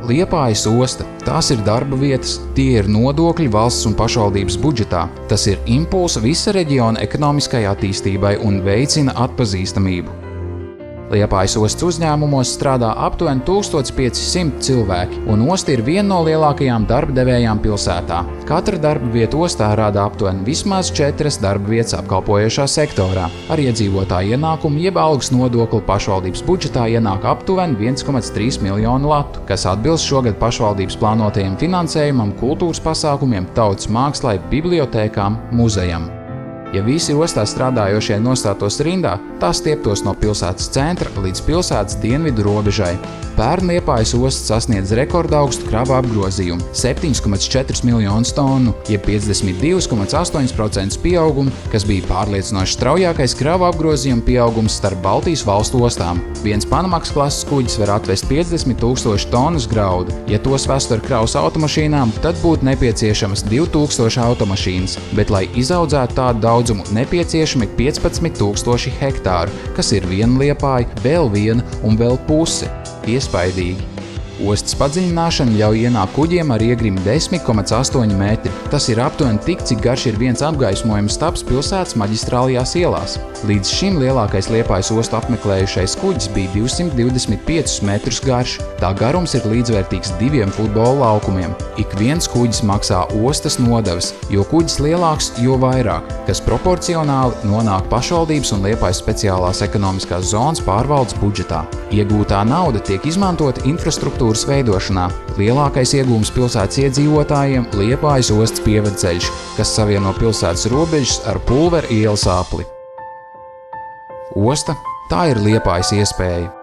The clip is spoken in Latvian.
Liepājas osta – tās ir darba vietas, tie ir nodokļi valsts un pašvaldības budžetā. Tas ir impulss visa reģiona ekonomiskai attīstībai un veicina atpazīstamību. Liepājas ostas uzņēmumos strādā aptuveni 1500 cilvēki, un osta ir viena no lielākajām darba devējām pilsētā. Katra darba vieta ostā rada aptuveni vismaz 4 darba vietas apkalpojošā sektorā. Ar iedzīvotāju ienākumu jeb algas nodokli pašvaldības budžetā ienāk aptuveni 1,3 miljonu latu, kas atbilst šogad pašvaldības plānotajiem finansējumam, kultūras pasākumiem, tautas mākslai, bibliotēkām, muzejam. Ja visi ostā strādājošie nostātos rindā, tās stieptos no pilsētas centra līdz pilsētas dienvidu robežai. Pērn Liepājas osta sasniedz rekordaugstu kravu apgrozījumu – 7,4 miljonus tonu, jeb 52,8% pieaugumu, kas bija pārliecinoši straujākais kravu apgrozījuma pieaugums starp Baltijas valstu ostām. Viens Panamax klases kuģis var atvest 50 000 tonnas graudu. Ja tos vestu ar kravas automašīnām, tad būtu nepieciešamas 2000 automašīnas, bet, lai izaudzētu tādu daudzumu, nepieciešami 15 000 hektāru, kas ir viena Liepāja, vēl viena un vēl puse. Iespaidīgi. Ostas padziļināšana ļauj ienākt kuģiem ar iegrimi 10,8 metri. Tas ir aptuveni tik, cik garš ir viens apgaismojuma stabs pilsētas maģistrālajās ielās. Līdz šim lielākais Liepājas ostu apmeklējušais kuģis bija 225 metrus garš. Tā garums ir līdzvērtīgs 2 futbola laukumiem. Ik viens kuģis maksā ostas nodevas, jo kuģis lielāks, jo vairāk, kas proporcionāli nonāk pašvaldības un Liepājas speciālās ekonomiskās zonas pārvaldes budžetā. Iegūtā nauda tiek izmantota infrastruktūras veidošanā. Lielākais iegūms pilsētas iedzīvotājiem – Liepājas ostas pievedceļš, kas savieno pilsētas robežas ar Pulveru ielas apli. Osta – tā ir Liepājas iespēja.